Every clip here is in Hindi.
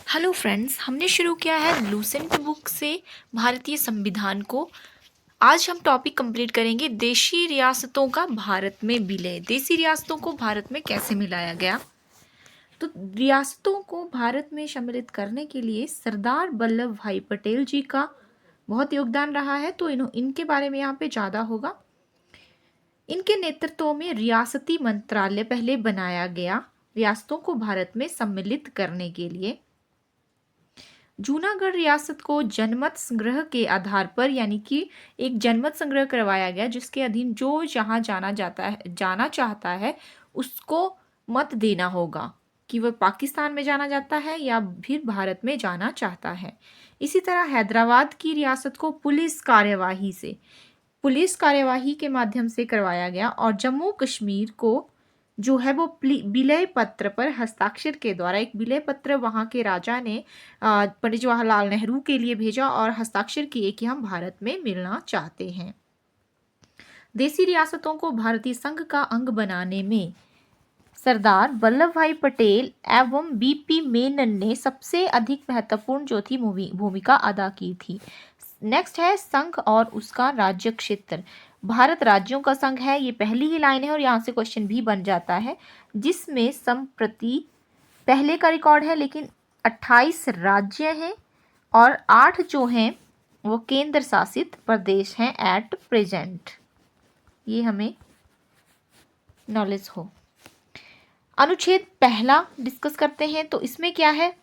हेलो फ्रेंड्स, हमने शुरू किया है लूसेंट बुक से भारतीय संविधान को। आज हम टॉपिक कंप्लीट करेंगे देशी रियासतों का भारत में विलय। देशी रियासतों को भारत में कैसे मिलाया गया। तो रियासतों को भारत में सम्मिलित करने के लिए सरदार वल्लभ भाई पटेल जी का बहुत योगदान रहा है। तो इनके बारे में यहाँ पे ज़्यादा होगा। इनके नेतृत्व में रियासती मंत्रालय पहले बनाया गया रियासतों को भारत में सम्मिलित करने के लिए। जूनागढ़ रियासत को जनमत संग्रह के आधार पर यानी कि एक जनमत संग्रह करवाया गया, जिसके अधीन जो जहां जाना चाहता है उसको मत देना होगा कि वह पाकिस्तान में जाना चाहता है या फिर भारत में जाना चाहता है। इसी तरह हैदराबाद की रियासत को पुलिस कार्यवाही के माध्यम से करवाया गया और जम्मू कश्मीर को जो है वो विलय पत्र पर हस्ताक्षर के द्वारा एक विलय पत्र वहाँ के राजा ने पंडित जवाहरलाल नेहरू के लिए भेजा और हस्ताक्षर किए कि हम भारत में मिलना चाहते हैं। देशी रियासतों को भारतीय संघ का अंग बनाने में सरदार वल्लभ भाई पटेल एवं बीपी मेनन ने सबसे अधिक महत्वपूर्ण जो थी भूमिका अदा की थी। नेक्स्ट है संघ और उसका राज्य क्षेत्र। भारत राज्यों का संघ है, ये पहली ही लाइन है और यहाँ से क्वेश्चन भी बन जाता है, जिसमें संप्रति पहले का रिकॉर्ड है, लेकिन 28 राज्य हैं और 8 जो हैं वो केंद्र शासित प्रदेश हैं एट प्रेजेंट। ये हमें नॉलेज हो। अनुच्छेद पहला डिस्कस करते हैं। तो इसमें क्या है,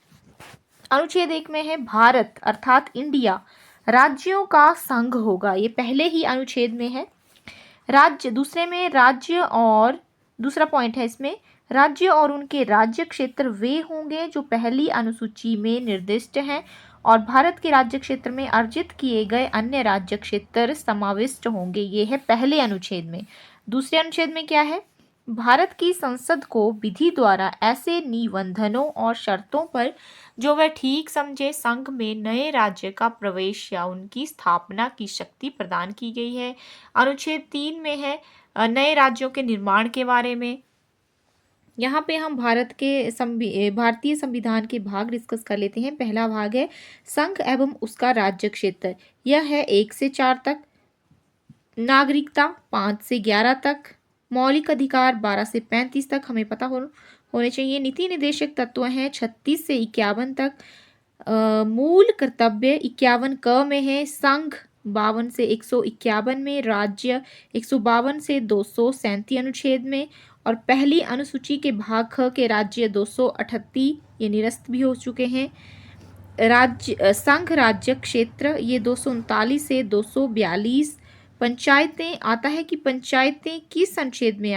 अनुच्छेद 1 में है भारत अर्थात इंडिया राज्यों का संघ होगा, ये पहले ही अनुच्छेद में है। राज्य दूसरे में राज्य और दूसरा पॉइंट है इसमें, राज्य और उनके राज्य क्षेत्र वे होंगे जो पहली अनुसूची में निर्दिष्ट हैं और भारत के राज्य क्षेत्र में अर्जित किए गए अन्य राज्य क्षेत्र समाविष्ट होंगे। ये है पहले अनुच्छेद में। दूसरे अनुच्छेद में क्या है, भारत की संसद को विधि द्वारा ऐसे निबंधनों और शर्तों पर जो वह ठीक समझे संघ में नए राज्य का प्रवेश या उनकी स्थापना की शक्ति प्रदान की गई है। अनुच्छेद 3 में है नए राज्यों के निर्माण के बारे में। यहाँ पे हम भारतीय संविधान के भाग डिस्कस कर लेते हैं। पहला भाग है संघ एवं उसका राज्य क्षेत्र, यह है 1 से 4 तक। नागरिकता 5 से 11 तक। मौलिक अधिकार 12 से 35 तक हमें पता होने चाहिए। नीति निर्देशक तत्व हैं 36 से 51 तक। मूल कर्तव्य 51 क में है। संघ 52 से 151 में। राज्य 152 से 237 अनुच्छेद में। और पहली अनुसूची के भाग ख के राज्य 238 ये निरस्त भी हो चुके हैं। संघ राज्य क्षेत्र ये 239 से 242। पंचायतें आता है कि पंचायतें किस अनुच्छेद में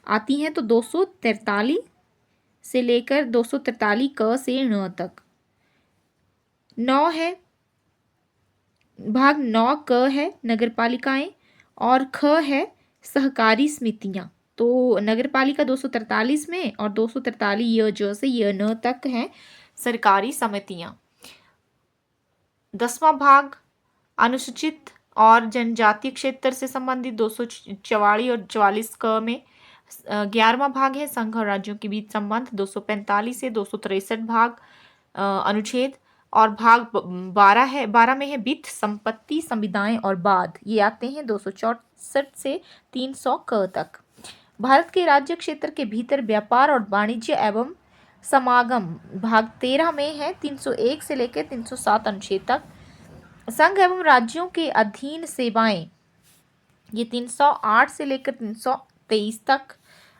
आती हैं, तो 243 से लेकर 243 क से ण तक। 9 है भाग 9 क है नगरपालिकाएं और ख है सहकारी समितियां। तो नगरपालिका 243 में और 243 य ज से य न तक हैं सरकारी समितियां। 10वां भाग अनुसूचित और जनजातीय क्षेत्र से संबंधित 244 और 44 क में। 11वां भाग है संघ और राज्यों के बीच संबंध 245 से 263 भाग अनुच्छेद। और भाग 12 में है वित्त संपत्ति संविदाएं और बाद, ये आते हैं 264 से 300 क तक। भारत के राज्य क्षेत्र के भीतर व्यापार और वाणिज्य एवं समागम भाग 13 में है 301 से लेकर 307 अनुच्छेद तक। संघ एवं राज्यों के अधीन सेवाएं ये 308 से लेकर 323 तक।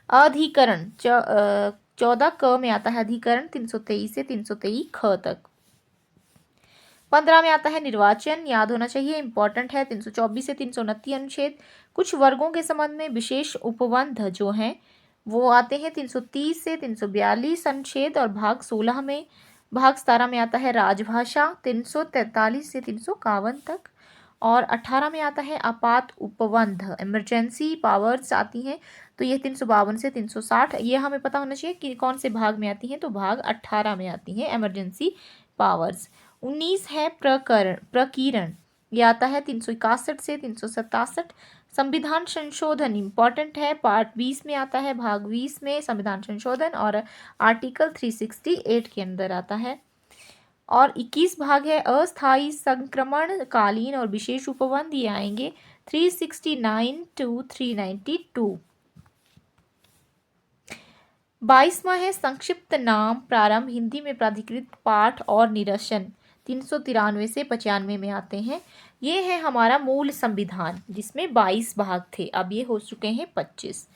अधिकरण 14 क में आता है अधिकरण 323 से 323 ख तक। 15 में आता है निर्वाचन, याद होना चाहिए, इंपॉर्टेंट है। 324 से 329 अनुच्छेद। कुछ वर्गों के संबंध में विशेष उपबंध जो हैं वो आते हैं 330 से 342 अनुच्छेद और भाग 16 में। भाग 17 में आता है राजभाषा 343 से 351 तक। और 18 में आता है आपात उपबंध, इमरजेंसी पावर्स आती हैं, तो ये 352 से 360। ये हमें पता होना चाहिए कि कौन से भाग में आती हैं, तो भाग 18 में आती हैं इमरजेंसी पावर्स। 19 है प्रकीरण, ये आता है 361 से 367। संविधान संशोधन इंपॉर्टेंट है, पार्ट 20 में आता है, भाग 20 में संविधान संशोधन और आर्टिकल 368 के अंदर आता है। और 21 भाग है अस्थायी संक्रमणकालीन और विशेष उपबंध, ये आएंगे 369 टू 392। 22वां है संक्षिप्त नाम प्रारंभ, हिंदी में प्राधिकृत पाठ और निरसन, 393 से 95 में आते हैं। ये है हमारा मूल संविधान जिसमें 22 भाग थे, अब ये हो चुके हैं 25।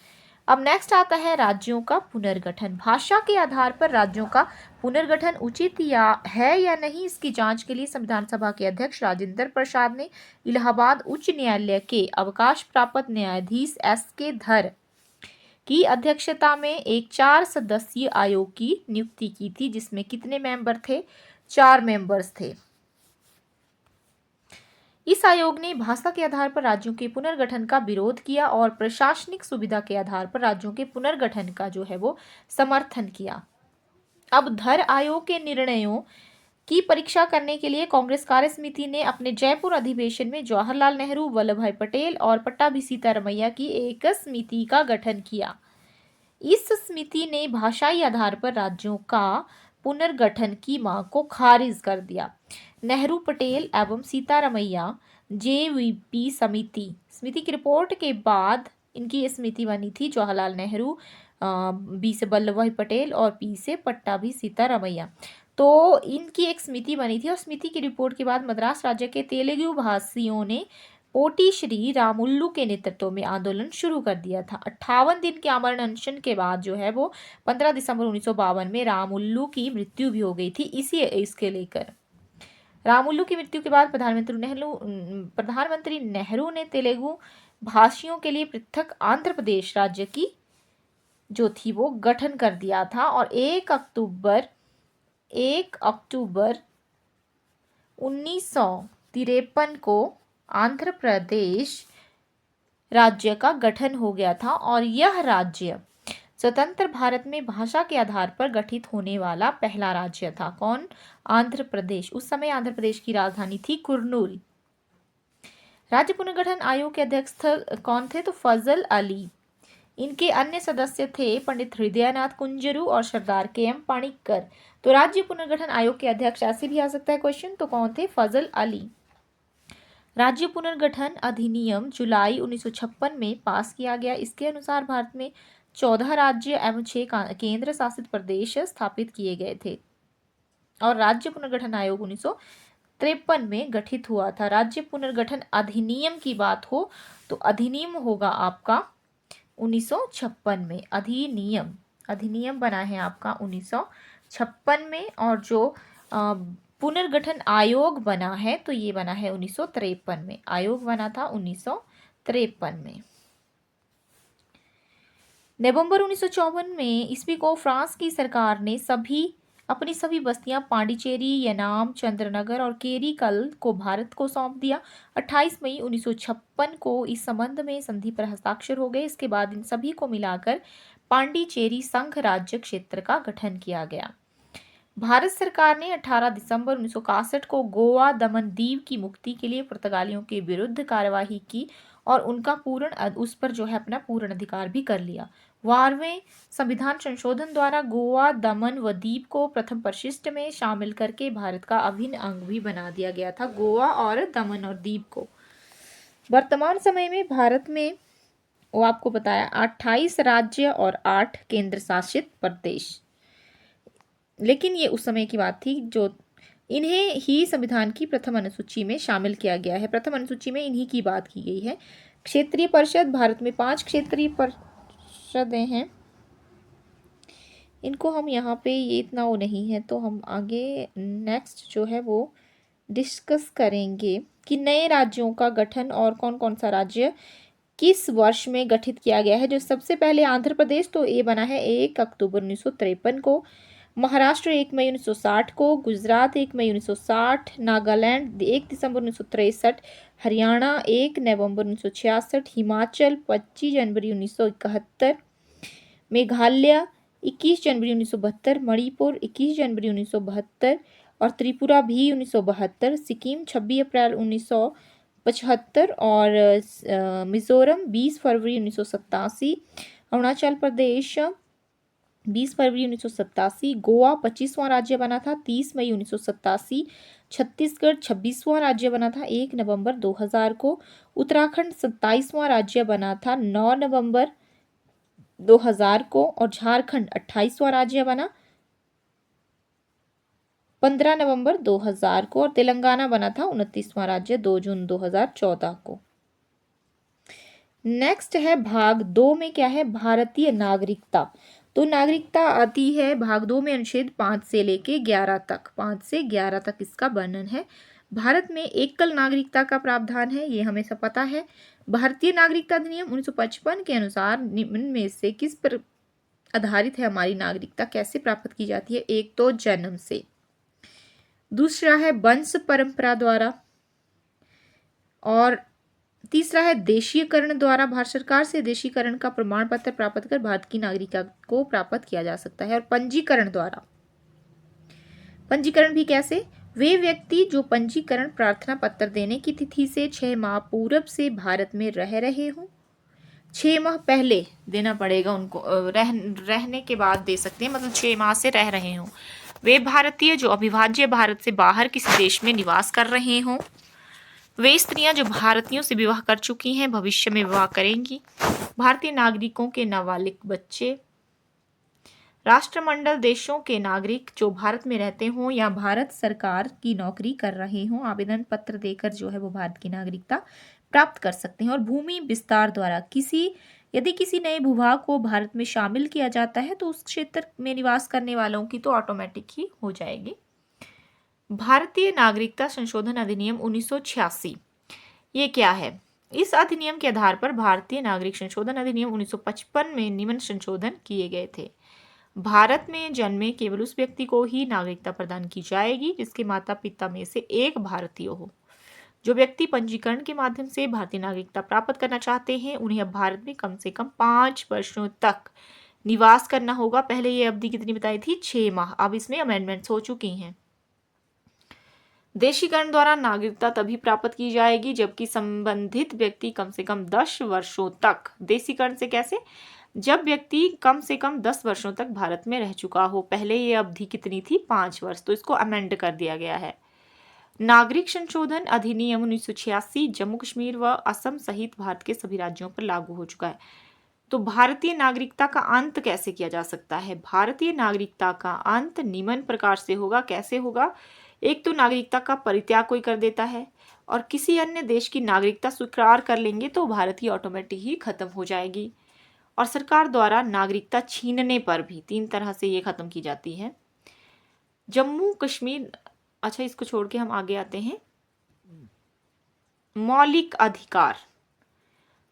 अब नेक्स्ट आता है राज्यों का पुनर्गठन। भाषा के आधार पर राज्यों का पुनर्गठन उचित या नहीं, इसकी जांच के लिए संविधान सभा के अध्यक्ष राजेंद्र प्रसाद ने इलाहाबाद उच्च न्यायालय के अवकाश प्राप्त न्यायाधीश S.K. धर की अध्यक्षता में एक 4 सदस्यीय आयोग की नियुक्ति की थी, जिसमें कितने मेंबर थे? 4 मेंबर्स थे। इस आयोग ने भाषा के आधार पर राज्यों के पुनर्गठन का विरोध किया और प्रशासनिक सुविधा के आधार पर राज्यों के पुनर्गठन का जो है वो समर्थन किया। अब धर आयोग के निर्णयों की परीक्षा करने के लिए कांग्रेस कार्य समिति ने अपने जयपुर अधिवेशन में जवाहरलाल नेहरू, वल्लभ भाई पटेल और पट्टाभी सीतारमैया की एक समिति का गठन किया। इस समिति ने भाषाई आधार पर राज्यों का पुनर्गठन की मांग को खारिज कर दिया। नेहरू, पटेल एवं सीतारमैया जेवीपी समिति की रिपोर्ट के बाद इनकी ये समिति बनी थी। जवाहरलाल नेहरू, बी से वल्लभ भाई पटेल और पी से पट्टाभी सीतारमैया, तो इनकी एक समिति बनी थी और समिति की रिपोर्ट के बाद मद्रास राज्य के तेलुगु भाषियों ने पोटी श्री रामुल्लू के नेतृत्व में आंदोलन शुरू कर दिया था। 58 दिन के आमरण अनशन के बाद जो है वो 15 दिसंबर 1952 में रामुल्लू की मृत्यु भी हो गई थी। इसके लेकर रामुल्लू की मृत्यु के बाद प्रधानमंत्री नेहरू ने तेलुगु भाषियों के लिए पृथक आंध्र प्रदेश राज्य की जो थी वो गठन कर दिया था और 1 अक्टूबर 1953 को आंध्र प्रदेश राज्य का गठन हो गया था और यह राज्य स्वतंत्र भारत में भाषा के आधार पर गठित होने वाला पहला राज्य था। कौन? आंध्र प्रदेश। उस समय आंध्र प्रदेश की राजधानी थी कुर्नूल। राज्य पुनर्गठन आयोग के अध्यक्ष कौन थे? तो फजल अली। इनके अन्य सदस्य थे पंडित हृदयनाथ कुंजरू और सरदार KM पाणिक्कर। तो राज्य पुनर्गठन आयोग के अध्यक्ष ऐसे भी आ सकता है क्वेश्चन, तो कौन थे? फजल अली। राज्य पुनर्गठन अधिनियम जुलाई 1956 में पास किया गया। इसके अनुसार भारत में 14 राज्य एवं 6 केंद्र शासित प्रदेश स्थापित किए गए थे और राज्य पुनर्गठन आयोग 1953 में गठित हुआ था। राज्य पुनर्गठन अधिनियम की बात हो तो अधिनियम होगा आपका 1956 में। अधिनियम बना है आपका 1956 में और जो पुनर्गठन आयोग बना है तो ये बना है 1953 में। आयोग बना था 1953 में। नवंबर 1954 में ईस्वी को फ्रांस की सरकार ने अपनी सभी बस्तियां पांडिचेरी, यनाम, चंद्रनगर और केरीकल को भारत को सौंप दिया। 28 मई 1956 को इस संबंध में संधि पर हस्ताक्षर हो गए। इसके बाद इन सभी को मिलाकर पांडिचेरी संघ राज्य क्षेत्र का गठन किया गया। भारत सरकार ने 18 दिसंबर 1961 को गोवा, दमन दीव की मुक्ति के लिए पुर्तगालियों के विरुद्ध कार्यवाही की और उनका उस पर जो है अपना पूर्ण अधिकार भी कर लिया। 12वें संविधान संशोधन द्वारा गोवा, दमन व दीव को प्रथम परिशिष्ट में शामिल करके भारत का अभिन्न अंग भी बना दिया गया था। गोवा और दमन और दीव को वर्तमान समय में भारत में वो आपको बताया 28 राज्य और 8 केंद्र शासित प्रदेश। लेकिन ये उस समय की बात थी जो इन्हें ही संविधान की प्रथम अनुसूची में शामिल किया गया है। प्रथम अनुसूची में इन्हीं की बात की गई है। क्षेत्रीय परिषद, भारत में 5 क्षेत्रीय परिषदें हैं। इनको हम यहाँ पे ये इतना वो नहीं है तो हम आगे नेक्स्ट जो है वो डिस्कस करेंगे कि नए राज्यों का गठन और कौन कौन सा राज्य किस वर्ष में गठित किया गया है। जो सबसे पहले आंध्र प्रदेश, तो ये बना है 1 अक्टूबर 1953 को। महाराष्ट्र 1 मई 1960 को, गुजरात 1 मई 1960, नागालैंड 1 दिसंबर 1963, हरियाणा 1 नवंबर 1966, हिमाचल 25 जनवरी 1971, मेघालय 21 जनवरी 1972, मणिपुर 21 जनवरी 1972 और त्रिपुरा भी 1972, सिक्किम 26 अप्रैल 1975 और मिजोरम 20 फरवरी 1987, अरुणाचल प्रदेश 20 फरवरी 1987 गोवा 25वां राज्य बना था। 30 मई 1987 छत्तीसगढ़ 26वां राज्य बना था 1 नवंबर 2000 को। उत्तराखंड 27वां राज्य बना था 9 नवंबर 2000 को। और झारखंड 28वां राज्य बना 15 नवंबर 2000 को। और तेलंगाना बना था 29वां राज्य 2 जून 2014 को। नेक्स्ट है भाग 2 में क्या है, भारतीय नागरिकता। तो नागरिकता आती है भाग 2 में अनुच्छेद 5 से लेके 11 तक। 5 से 11 तक इसका वर्णन है। भारत में एकल नागरिकता का प्रावधान है, ये हमें सब पता है। भारतीय नागरिकता अधिनियम 1955 के अनुसार निम्न में से किस पर आधारित है हमारी नागरिकता, कैसे प्राप्त की जाती है? एक तो जन्म से, दूसरा है वंश परंपरा द्वारा, और तीसरा है देशीयकरण द्वारा। भारत सरकार से देशीकरण का प्रमाण पत्र प्राप्त कर भारत की नागरिकता को प्राप्त किया जा सकता है। और पंजीकरण द्वारा। पंजीकरण भी कैसे? वे व्यक्ति जो पंजीकरण प्रार्थना पत्र देने की तिथि से 6 माह पूर्व से भारत में रह रहे हों। 6 माह पहले देना पड़ेगा उनको, रहने के बाद दे सकते हैं, मतलब 6 माह से रह रहे हों। वे भारतीय जो अविभाज्य भारत से बाहर किसी देश में निवास कर रहे हों। वे स्त्रियां जो भारतीयों से विवाह कर चुकी हैं, भविष्य में विवाह करेंगी। भारतीय नागरिकों के नाबालिग बच्चे। राष्ट्रमंडल देशों के नागरिक जो भारत में रहते हों या भारत सरकार की नौकरी कर रहे हों, आवेदन पत्र देकर जो है वो भारत की नागरिकता प्राप्त कर सकते हैं। और भूमि विस्तार द्वारा यदि किसी नए भूभाग को भारत में शामिल किया जाता है तो उस क्षेत्र में निवास करने वालों की तो ऑटोमेटिक ही हो जाएगी। भारतीय नागरिकता संशोधन अधिनियम 1986, ये क्या है? इस अधिनियम के आधार पर भारतीय नागरिक संशोधन अधिनियम 1955 में निम्न संशोधन किए गए थे। भारत में जन्मे केवल उस व्यक्ति को ही नागरिकता प्रदान की जाएगी जिसके माता पिता में से एक भारतीय हो। जो व्यक्ति पंजीकरण के माध्यम से भारतीय नागरिकता प्राप्त करना चाहते हैं उन्हें अब भारत में कम से कम 5 वर्षों तक निवास करना होगा। पहले ये अवधि कितनी बताई थी? 6 माह। अब इसमें अमेंडमेंट्स हो चुकी हैं। देशीकरण द्वारा नागरिकता तभी प्राप्त की जाएगी जबकि संबंधित व्यक्ति कम से कम 10 वर्षों तक। देशीकरण से कैसे? जब व्यक्ति कम से कम 10 वर्षों तक भारत में रह चुका हो। पहले ये अवधि कितनी थी? 5 वर्ष, तो इसको अमेंड कर दिया गया है। नागरिक संशोधन अधिनियम 1986 जम्मू कश्मीर व असम सहित भारत के सभी राज्यों पर लागू हो चुका है। तो भारतीय नागरिकता का अंत कैसे किया जा सकता है? भारतीय नागरिकता का अंत निम्न प्रकार से होगा। कैसे होगा? एक तो नागरिकता का परित्याग कोई कर देता है और किसी अन्य देश की नागरिकता स्वीकार कर लेंगे तो भारत की ऑटोमेटिक ही खत्म हो जाएगी। और सरकार द्वारा नागरिकता छीनने पर भी 3 तरह से ये खत्म की जाती है। जम्मू कश्मीर, अच्छा इसको छोड़ के हम आगे आते हैं। मौलिक अधिकार।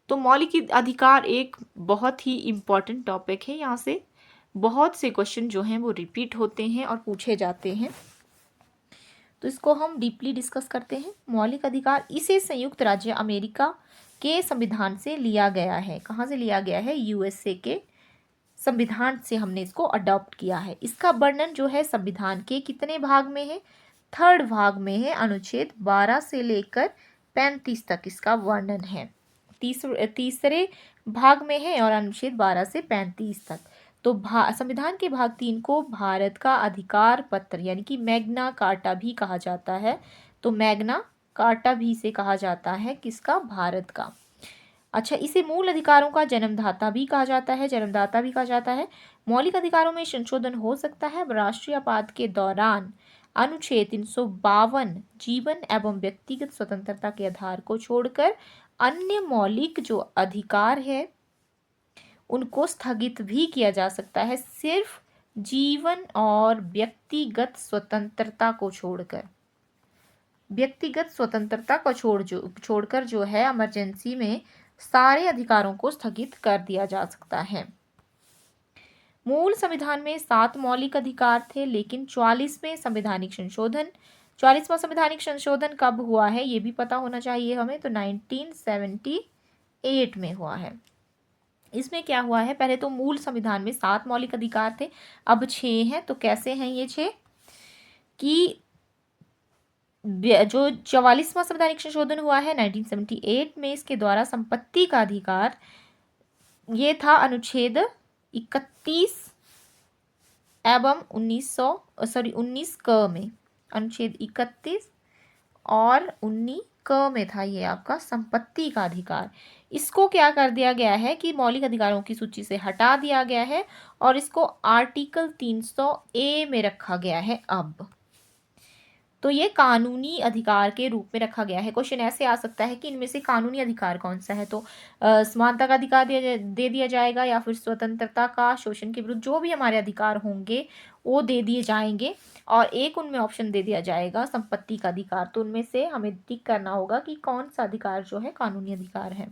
तो मौलिक अधिकार एक बहुत ही इंपॉर्टेंट टॉपिक है। यहाँ से बहुत से क्वेश्चन जो हैं वो रिपीट होते हैं और पूछे जाते हैं, तो इसको हम डीपली डिस्कस करते हैं। मौलिक अधिकार, इसे संयुक्त राज्य अमेरिका के संविधान से लिया गया है। कहाँ से लिया गया है? यूएसए के संविधान से हमने इसको अडॉप्ट किया है। इसका वर्णन जो है संविधान के कितने भाग में है? 3rd भाग में है। अनुच्छेद 12 से लेकर 35 तक इसका वर्णन है। तीसरे भाग में है और अनुच्छेद 12 से 35 तक। तो संविधान के भाग 3 को भारत का अधिकार पत्र यानी कि मैग्ना कार्टा भी कहा जाता है। तो मैग्ना कार्टा भी से कहा जाता है किसका? भारत का। अच्छा, इसे मूल अधिकारों का जन्मदाता भी कहा जाता है, जन्मदाता भी कहा जाता है। मौलिक अधिकारों में संशोधन हो सकता है राष्ट्रीय आपात के दौरान। अनुच्छेद 352 जीवन एवं व्यक्तिगत स्वतंत्रता के आधार को छोड़कर अन्य मौलिक जो अधिकार है उनको स्थगित भी किया जा सकता है, सिर्फ जीवन और व्यक्तिगत स्वतंत्रता को छोड़कर। व्यक्तिगत स्वतंत्रता को छोड़कर जो है इमरजेंसी में सारे अधिकारों को स्थगित कर दिया जा सकता है। मूल संविधान में 7 मौलिक अधिकार थे, लेकिन 44वां संवैधानिक संशोधन कब हुआ है ये भी पता होना चाहिए हमें। तो 1978 में हुआ है। इसमें क्या हुआ है? पहले तो मूल संविधान में 7 मौलिक अधिकार थे, अब 6 हैं। तो कैसे हैं ये 6? कि जो 44वां संवैधानिक संशोधन हुआ है 1978 में, इसके द्वारा संपत्ति का अधिकार ये था अनुच्छेद 31 एवं 19 क में, अनुच्छेद 31 और 19 क में था ये आपका संपत्ति का अधिकार। इसको क्या कर दिया गया है कि मौलिक अधिकारों की सूची से हटा दिया गया है और इसको आर्टिकल 300 ए में रखा गया है अब। तो ये कानूनी अधिकार के रूप में रखा गया है। क्वेश्चन ऐसे आ सकता है कि इनमें से कानूनी अधिकार कौन सा है, तो समानता का अधिकार दे दिया जाएगा, या फिर स्वतंत्रता का, शोषण के विरुद्ध जो भी हमारे अधिकार होंगे वो दे दिए जाएंगे, और एक उनमें ऑप्शन दे दिया जाएगा संपत्ति का अधिकार। तो उनमें से हमें टिक करना होगा कि कौन सा अधिकार जो है कानूनी अधिकार है।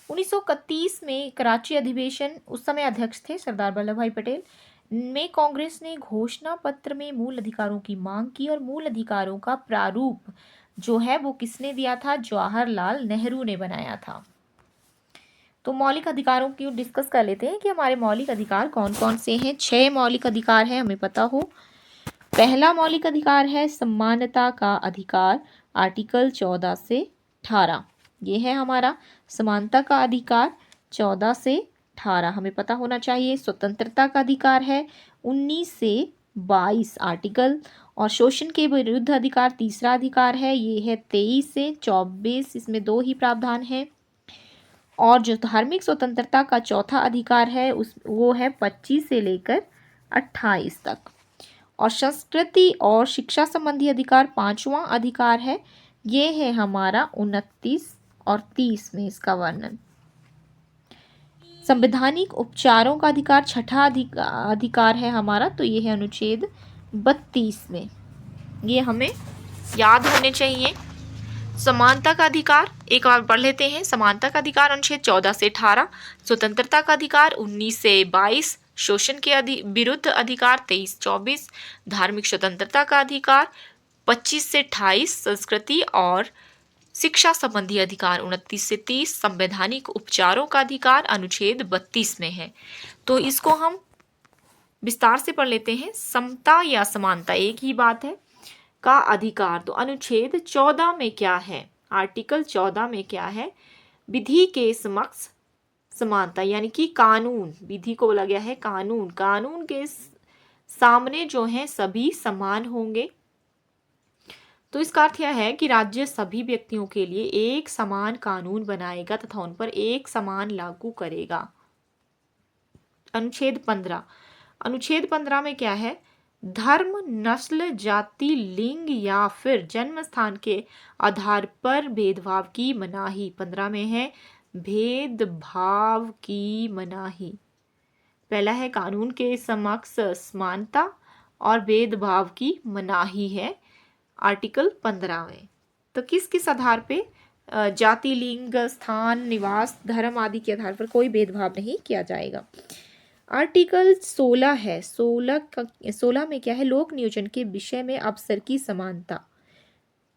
1931 में कराची अधिवेशन, उस समय अध्यक्ष थे सरदार वल्लभ भाई पटेल, में कांग्रेस ने घोषणा पत्र में मूल अधिकारों की मांग की, और मूल अधिकारों का प्रारूप जो है वो किसने दिया था? जवाहरलाल नेहरू ने बनाया था। तो मौलिक अधिकारों की डिस्कस कर लेते हैं कि हमारे मौलिक अधिकार कौन कौन से हैं। 6 मौलिक अधिकार है, हमें पता हो। पहला मौलिक अधिकार है समानता का अधिकार, आर्टिकल 14 से 18। ये है हमारा समानता का अधिकार 14 से 18, हमें पता होना चाहिए। स्वतंत्रता का अधिकार है 19 से 22 आर्टिकल, और शोषण के विरुद्ध अधिकार तीसरा अधिकार है, ये है 23 से 24, इसमें 2 ही प्रावधान है। और जो धार्मिक स्वतंत्रता का चौथा अधिकार है वो है 25 से लेकर 28 तक। और संस्कृति और शिक्षा संबंधी अधिकार पांचवा अधिकार है, ये है हमारा 29 और 30 में इसका वर्णन। संवैधानिक उपचारों का अधिकार छठा अधिकार है हमारा, तो ये है अनुच्छेद 32 में। ये हमें याद होने चाहिए। समानता का अधिकार एक बार पढ़ लेते हैं। समानता का अधिकार अनुच्छेद 14 से 18, स्वतंत्रता का अधिकार 19 से 22, शोषण के विरुद्ध अधिकार 23-24, धार्मिक स्वतंत्रता का अधिकार 25 से 28, संस्कृति और शिक्षा संबंधी अधिकार 29 से 30, संवैधानिक उपचारों का अधिकार अनुच्छेद 32 में है। तो इसको हम विस्तार से पढ़ लेते हैं। समता या समानता एक ही बात है का अधिकार, तो अनुच्छेद 14 में क्या है? आर्टिकल 14 में क्या है? विधि के समक्ष समानता, यानी कि कानून, विधि को बोला गया है कानून, कानून के सामने जो है सभी समान होंगे। तो इसका अर्थ यह है कि राज्य सभी व्यक्तियों के लिए एक समान कानून बनाएगा तथा उन पर एक समान लागू करेगा। अनुच्छेद 15, अनुच्छेद 15 में क्या है? धर्म, नस्ल, जाति, लिंग या फिर जन्म स्थान के आधार पर भेदभाव की मनाही। 15 में है भेदभाव की मनाही। पहला है कानून के समक्ष समानता और भेदभाव की मनाही है आर्टिकल 15 में। तो किस किस आधार पे? जाति, लिंग, स्थान, निवास, धर्म आदि के आधार पर कोई भेदभाव नहीं किया जाएगा। आर्टिकल 16 है, 16 में क्या है? लोक नियोजन के विषय में अवसर की समानता।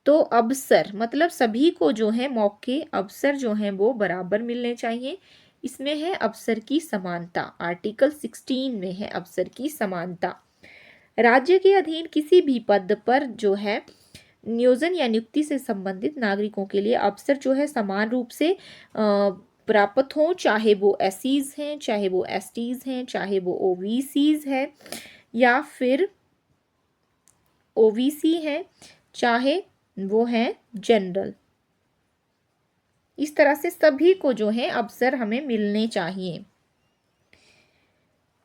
तो अवसर मतलब सभी को जो है मौके, अवसर जो है वो बराबर मिलने चाहिए, इसमें है अवसर की समानता। आर्टिकल 16 में है अवसर की समानता। राज्य के अधीन किसी भी पद पर जो है नियोजन या नियुक्ति से संबंधित नागरिकों के लिए अवसर जो है समान रूप से प्राप्त हो, चाहे वो एससीज हैं, चाहे वो एसटीज हैं, चाहे वो ओबीसीज है, या फिर ओबीसी है, चाहे वो है जनरल। इस तरह से सभी को जो है अवसर हमें मिलने चाहिए।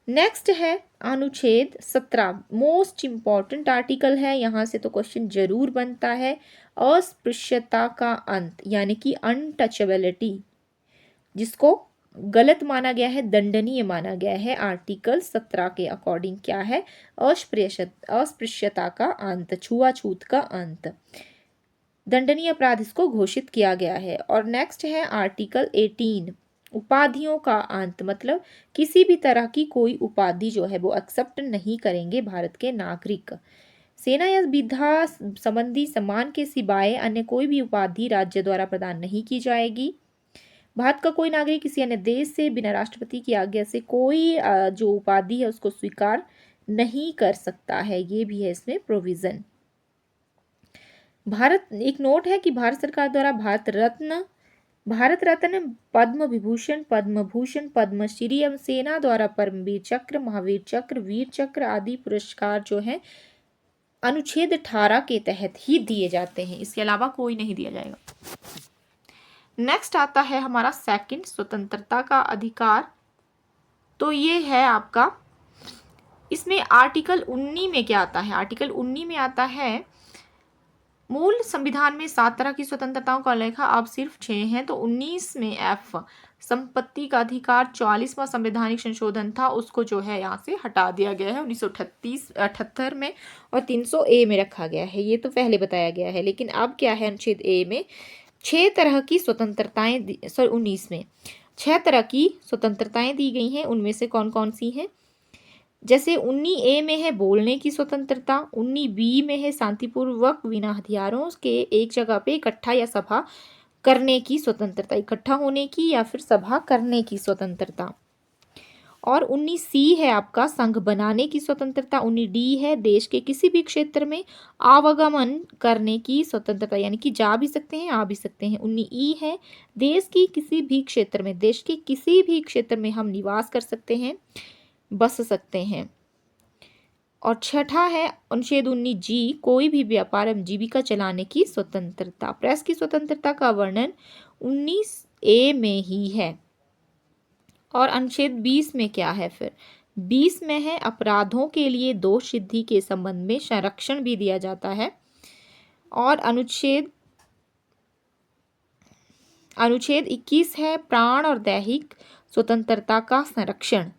नेक्स्ट है अनुच्छेद 17, मोस्ट इंपॉर्टेंट आर्टिकल है, यहां से तो क्वेश्चन जरूर बनता है। अस्पृश्यता का अंत, यानी कि अनटचेबिलिटी, जिसको गलत माना गया है, दंडनीय माना गया है। आर्टिकल 17 के अकॉर्डिंग क्या है? अस्पृश्यता का अंत, छुआछूत का अंत, दंडनीय अपराध इसको घोषित किया गया है। और नेक्स्ट है आर्टिकल 18, उपाधियों का अंत, मतलब किसी भी तरह की कोई उपाधि जो है वो एक्सेप्ट नहीं करेंगे भारत के नागरिक। सेना या विधा संबंधी सम्मान के सिवाय अन्य कोई भी उपाधि राज्य द्वारा प्रदान नहीं की जाएगी। भारत का कोई नागरिक किसी अन्य देश से बिना राष्ट्रपति की आज्ञा से कोई जो उपाधि है उसको स्वीकार नहीं कर सकता है, ये भी है इसमें प्रोविजन। भारत, एक नोट है कि भारत सरकार द्वारा भारत रत्न भारत रत्न, पद्म विभूषण, पद्म भूषण, पद्मश्री एवं सेना द्वारा परमवीर चक्र, महावीर चक्र, वीर चक्र आदि पुरस्कार जो है अनुच्छेद 18 के तहत ही दिए जाते हैं, इसके अलावा कोई नहीं दिया जाएगा। नेक्स्ट आता है हमारा सेकंड, स्वतंत्रता का अधिकार। तो ये है आपका, इसमें आर्टिकल 19 में क्या आता है? आर्टिकल 19 में आता है मूल संविधान में 7 तरह की स्वतंत्रताओं का उल्लेख अब सिर्फ 6 हैं। तो 19 में एफ, संपत्ति का अधिकार, 44वां संवैधानिक संशोधन था, उसको जो है यहाँ से हटा दिया गया है 1978 में, और 300 ए में रखा गया है। ये तो पहले बताया गया है, लेकिन अब क्या है, अनुच्छेद ए में 6 तरह की स्वतंत्रताएं, 19 में 6 तरह की स्वतंत्रताएं दी गई हैं। उनमें से कौन कौन सी हैं? जैसे 19A में है बोलने की स्वतंत्रता, 19B में है शांतिपूर्वक बिना हथियारों के एक जगह पे इकट्ठा या सभा करने की स्वतंत्रता, इकट्ठा होने की या फिर सभा करने की स्वतंत्रता। और 19C है आपका संघ बनाने की स्वतंत्रता, 19D है देश के किसी भी क्षेत्र में आवागमन करने की स्वतंत्रता, यानी कि जा भी सकते हैं आ भी सकते हैं। 19E है देश की किसी भी क्षेत्र में, देश के किसी भी क्षेत्र में हम निवास कर सकते हैं, बस सकते हैं। और छठा है अनुच्छेद 19G, कोई भी व्यापार एवं जीविका चलाने की स्वतंत्रता। प्रेस की स्वतंत्रता का वर्णन 19A में ही है। और अनुच्छेद 20 में क्या है फिर? 20 में है अपराधों के लिए दोष सिद्धि के संबंध में संरक्षण भी दिया जाता है। और अनुच्छेद 21 है प्राण और दैहिक स्वतंत्रता का संरक्षण।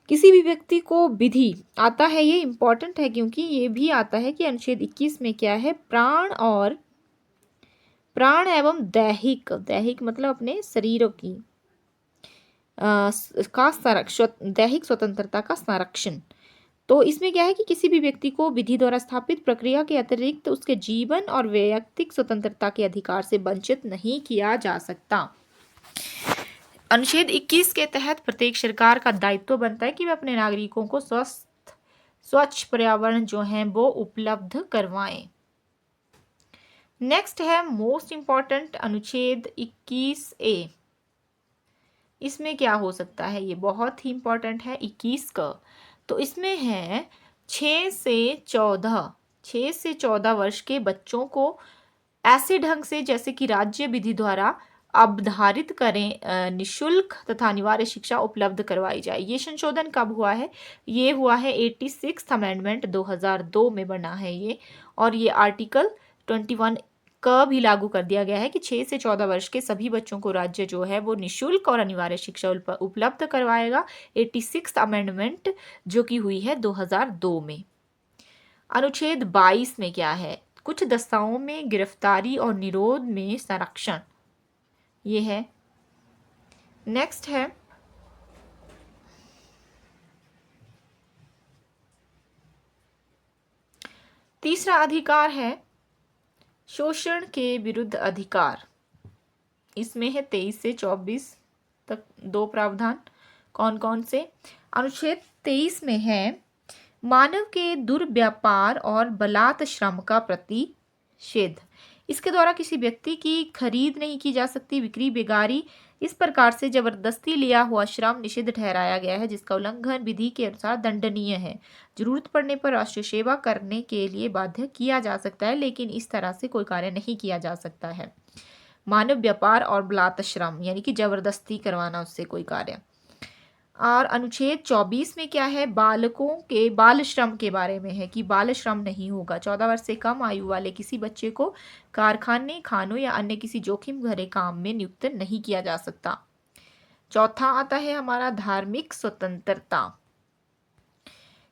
किसी भी व्यक्ति को विधि आता है, ये इंपॉर्टेंट है क्योंकि ये भी आता है कि अनुच्छेद 21 में क्या है, प्राण एवं दैहिक मतलब अपने शरीरों की दैहिक स्वतंत्रता का संरक्षण। तो इसमें क्या है कि किसी भी व्यक्ति को विधि द्वारा स्थापित प्रक्रिया के अतिरिक्त उसके जीवन और वैयक्तिक स्वतंत्रता के अधिकार से वंचित नहीं किया जा सकता। अनुच्छेद 21 के तहत प्रत्येक सरकार का दायित्व बनता है कि वे अपने नागरिकों को स्वच्छ पर्यावरण जो है वो उपलब्ध करवाएं। नेक्स्ट है मोस्ट इंपॉर्टेंट अनुच्छेद 21A। इसमें क्या हो सकता है? ये बहुत ही इंपॉर्टेंट है 21 का। तो इसमें है 6 से 14 वर्ष के बच्चों को ऐसे ढंग से जैसे कि राज्य विधि द्वारा अवधारित करें निशुल्क तथा अनिवार्य शिक्षा उपलब्ध करवाई जाए। ये संशोधन कब हुआ है? ये हुआ है 86th अमेंडमेंट 2002 में बना है ये। और ये आर्टिकल 21 का भी लागू कर दिया गया है कि 6 से 14 वर्ष के सभी बच्चों को राज्य जो है वो निशुल्क और अनिवार्य शिक्षा उपलब्ध करवाएगा। 86th अमेंडमेंट जो कि हुई है 2002 में। अनुच्छेद 22 में क्या है? कुछ दस्ताओं में गिरफ्तारी और निरोध में संरक्षण, ये है। नेक्स्ट है तीसरा अधिकार है शोषण के विरुद्ध अधिकार। इसमें है 23 से 24 तक 2 प्रावधान। कौन कौन से? अनुच्छेद 23 में है मानव के दुर्व्यापार और बलात् श्रम का प्रतिषेध। इसके द्वारा किसी व्यक्ति की खरीद नहीं की जा सकती, बिक्री, बेगारी, इस प्रकार से जबरदस्ती लिया हुआ श्रम निषिद्ध ठहराया गया है, जिसका उल्लंघन विधि के अनुसार दंडनीय है। जरूरत पड़ने पर राष्ट्रीय सेवा करने के लिए बाध्य किया जा सकता है, लेकिन इस तरह से कोई कार्य नहीं किया जा सकता है। मानव व्यापार और बलात् श्रम यानी कि जबरदस्ती करवाना उससे कोई कार्य। और अनुच्छेद 24 में क्या है? बालकों के बाल श्रम के बारे में है कि बाल श्रम नहीं होगा। 14 वर्ष से कम आयु वाले किसी बच्चे को कारखाने, खानों या अन्य किसी जोखिम भरे काम में नियुक्त नहीं किया जा सकता। चौथा आता है हमारा धार्मिक स्वतंत्रता।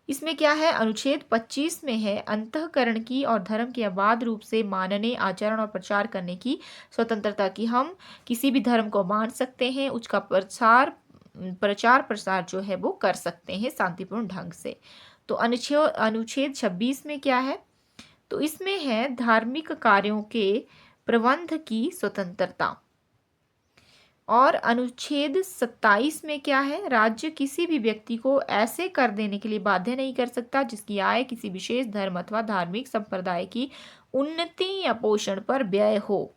इसमें क्या है? अनुच्छेद 25 में है अंतःकरण की और धर्म के अबाध रूप से मानने, आचरण और प्रचार करने की स्वतंत्रता, की हम किसी भी धर्म को मान सकते हैं, उसका प्रचार प्रसार जो है वो कर सकते हैं शांतिपूर्ण ढंग से। तो अनुच्छेद 26 में क्या है? तो इसमें है धार्मिक कार्यों के प्रबंध की स्वतंत्रता। और अनुच्छेद 27 में क्या है? राज्य किसी भी व्यक्ति को ऐसे कर देने के लिए बाध्य नहीं कर सकता जिसकी आय किसी विशेष धर्म अथवा धार्मिक संप्रदाय की उन्नति या पोषण पर व्यय हो।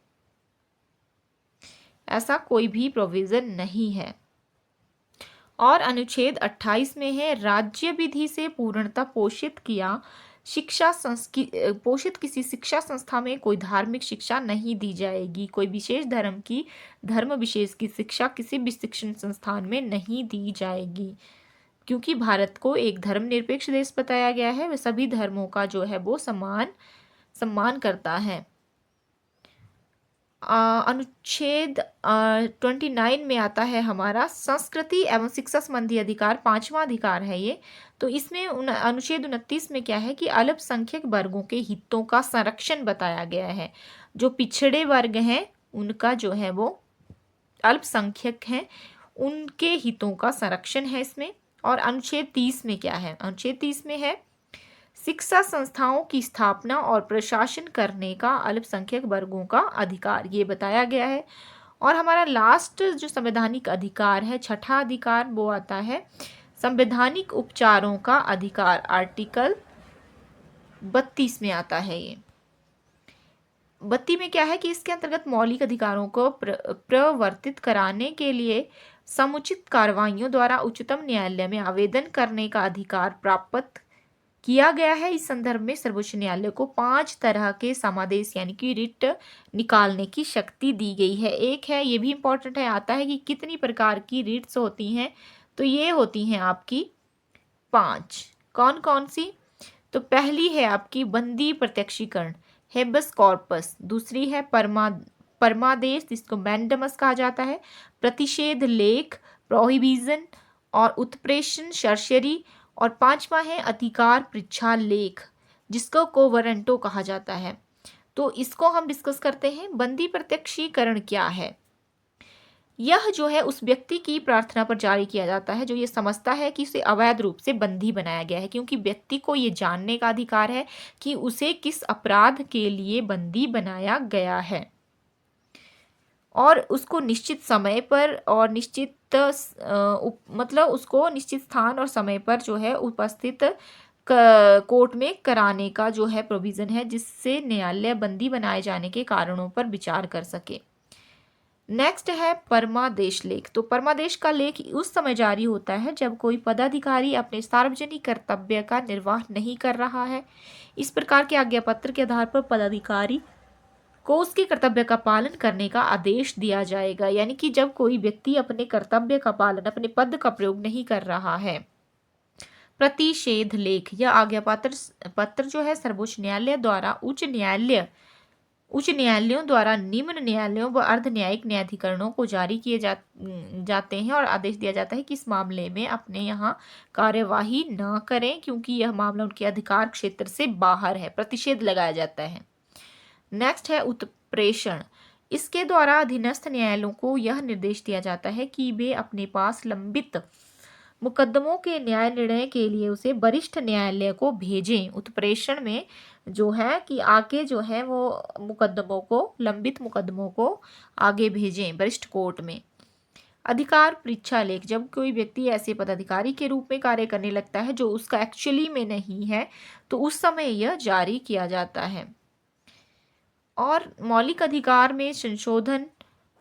ऐसा कोई भी प्रोविजन नहीं है। और अनुच्छेद 28 में है, राज्य विधि से पूर्णतः पोषित किसी शिक्षा संस्था में कोई धार्मिक शिक्षा नहीं दी जाएगी। कोई विशेष धर्म विशेष की शिक्षा किसी भी शिक्षण संस्थान में नहीं दी जाएगी, क्योंकि भारत को एक धर्मनिरपेक्ष देश बताया गया है। वह सभी धर्मों का जो है वो सम्मान करता है। अनुच्छेद 29 में आता है हमारा संस्कृति एवं शिक्षा संबंधी अधिकार, 5वां अधिकार है ये। तो इसमें अनुच्छेद 29 में क्या है कि अल्पसंख्यक वर्गों के हितों का संरक्षण बताया गया है। जो पिछड़े वर्ग हैं उनका जो है वो अल्पसंख्यक हैं, उनके हितों का संरक्षण है इसमें। और अनुच्छेद 30 में क्या है? अनुच्छेद 30 में है शिक्षा संस्थाओं की स्थापना और प्रशासन करने का अल्पसंख्यक वर्गों का अधिकार, ये बताया गया है। और हमारा लास्ट जो संवैधानिक अधिकार है, छठा अधिकार, वो आता है संवैधानिक उपचारों का अधिकार, आर्टिकल 32 में आता है। ये 32 में क्या है कि इसके अंतर्गत मौलिक अधिकारों को प्रवर्तित कराने के लिए समुचित कार्रवाइयों द्वारा उच्चतम न्यायालय में आवेदन करने का अधिकार प्राप्त किया गया है। इस संदर्भ में सर्वोच्च न्यायालय को 5 तरह के समादेश यानी कि रिट निकालने की शक्ति दी गई है। एक है, ये भी इंपॉर्टेंट है, आता है कि कितनी प्रकार की रिट्स होती हैं, तो ये होती हैं आपकी 5। कौन कौन सी? तो पहली है आपकी बंदी प्रत्यक्षीकरण, हेबस कॉर्पस। दूसरी है परमादेश, जिसको मैंडमस कहा जाता है, प्रतिषेध लेख, प्रोहिबिजन और उत्प्रेषण, सर्शरी। और 5वां है अधिकार परीक्षा लेख, जिसको कोवरेंटो कहा जाता है। तो इसको हम डिस्कस करते हैं। बंदी प्रत्यक्षीकरण क्या है? यह जो है उस व्यक्ति की प्रार्थना पर जारी किया जाता है जो ये समझता है कि उसे अवैध रूप से बंदी बनाया गया है, क्योंकि व्यक्ति को ये जानने का अधिकार है कि उसे किस अपराध के लिए बंदी बनाया गया है, और उसको निश्चित समय पर और निश्चित मतलब उसको निश्चित स्थान और समय पर जो है उपस्थित कोर्ट में कराने का जो है प्रोविजन है, जिससे न्यायालय बंदी बनाए जाने के कारणों पर विचार कर सके। नेक्स्ट है परमादेश लेख। तो परमादेश का लेख उस समय जारी होता है जब कोई पदाधिकारी अपने सार्वजनिक कर्तव्य का निर्वाह नहीं कर रहा है। इस प्रकार के आज्ञा पत्र के आधार पर पदाधिकारी को उसके कर्तव्य का पालन करने का आदेश दिया जाएगा, यानी कि जब कोई व्यक्ति अपने कर्तव्य का पालन, अपने पद का प्रयोग नहीं कर रहा है। प्रतिषेध लेख, यह आज्ञा पत्र जो है सर्वोच्च न्यायालय द्वारा उच्च न्यायालयों द्वारा निम्न न्यायालयों व अर्ध न्यायिक न्यायाधिकरणों को जारी किए जाते हैं, और आदेश दिया जाता है कि इस मामले में अपने यहाँ कार्यवाही न करें, क्योंकि यह मामला उनके अधिकार क्षेत्र से बाहर है। प्रतिषेध लगाया जाता है। नेक्स्ट है उत्प्रेषण। इसके द्वारा अधीनस्थ न्यायालयों को यह निर्देश दिया जाता है कि वे अपने पास लंबित मुकदमों के न्याय निर्णय के लिए उसे वरिष्ठ न्यायालय को भेजें। उत्प्रेषण में जो है कि आगे जो है वो लंबित मुकदमों को आगे भेजें वरिष्ठ कोर्ट में। अधिकार परीक्षा लेख, जब कोई व्यक्ति ऐसे पदाधिकारी के रूप में कार्य करने लगता है जो उसका एक्चुअली में नहीं है, तो उस समय यह जारी किया जाता है। और मौलिक अधिकार में संशोधन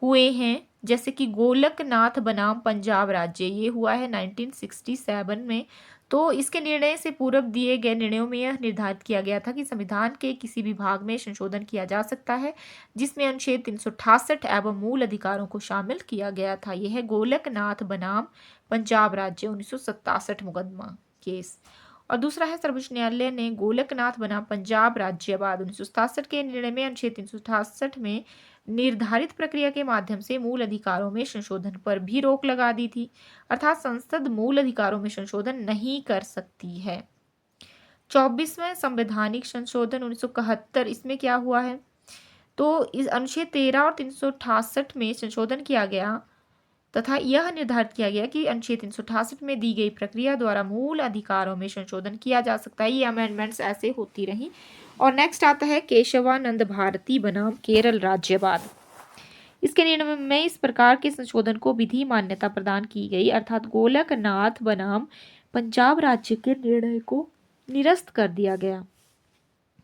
हुए हैं, जैसे कि गोलकनाथ बनाम पंजाब राज्य, ये हुआ है 1967 में। तो इसके निर्णय से पूर्व दिए गए निर्णयों में यह निर्धारित किया गया था कि संविधान के किसी भी भाग में संशोधन किया जा सकता है, जिसमें अनुच्छेद 368 एवं मूल अधिकारों को शामिल किया गया था। यह है गोलकनाथ बनाम पंजाब राज्य 1967 मुकदमा केस। और दूसरा है सर्वोच्च न्यायालय ने गोलकनाथ बनाम पंजाब राज्य बाद 1967 के निर्णय में अनुच्छेद 368 में निर्धारित प्रक्रिया के माध्यम से मूल अधिकारों में संशोधन पर भी रोक लगा दी थी, अर्थात संसद मूल अधिकारों में संशोधन नहीं कर सकती है। 24वें संवैधानिक संशोधन 1971, इसमें क्या हुआ है? तो इस अनुच्छेद 13 और 368 में संशोधन किया गया तथा यह निर्धारित किया गया कि अनुच्छेद 368 में दी गई प्रक्रिया द्वारा मूल अधिकारों में संशोधन किया जा सकता है। ये अमेंडमेंट्स ऐसे होती रही। और नेक्स्ट आता है केशवानंद भारती बनाम केरल राज्यवाद। इसके निर्णय में इस प्रकार के संशोधन को विधि मान्यता प्रदान की गई, अर्थात गोलकनाथ बनाम पंजाब राज्य के निर्णय को निरस्त कर दिया गया।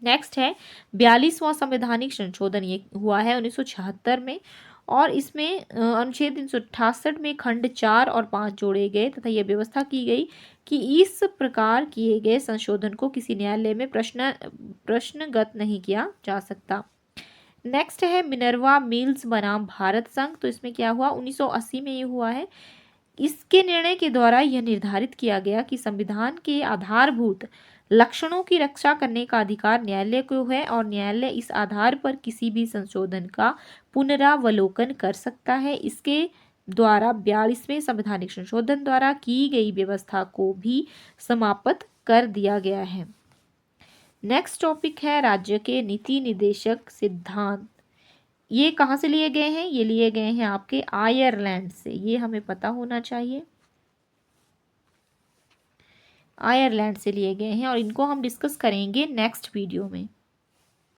नेक्स्ट है 42वां संवैधानिक संशोधन, ये हुआ है 1976 में, और इसमें अनुच्छेद 368 में खंड 4 और 5 जोड़े गए तथा यह व्यवस्था की गई कि इस प्रकार किए गए संशोधन को किसी न्यायालय में प्रश्नगत नहीं किया जा सकता। नेक्स्ट है मिनर्वा मिल्स बनाम भारत संघ। तो इसमें क्या हुआ, 1980 में ये हुआ है। इसके निर्णय के द्वारा यह निर्धारित किया गया कि संविधान के आधारभूत लक्षणों की रक्षा करने का अधिकार न्यायालय को है और न्यायालय इस आधार पर किसी भी संशोधन का पुनरावलोकन कर सकता है। इसके द्वारा 42वें संवैधानिक संशोधन द्वारा की गई व्यवस्था को भी समाप्त कर दिया गया है। नेक्स्ट टॉपिक है राज्य के नीति निर्देशक सिद्धांत। ये कहाँ से लिए गए हैं, ये लिए गए हैं आपके आयरलैंड से, ये हमें पता होना चाहिए। आयरलैंड से लिए गए हैं और इनको हम डिस्कस करेंगे नेक्स्ट वीडियो में।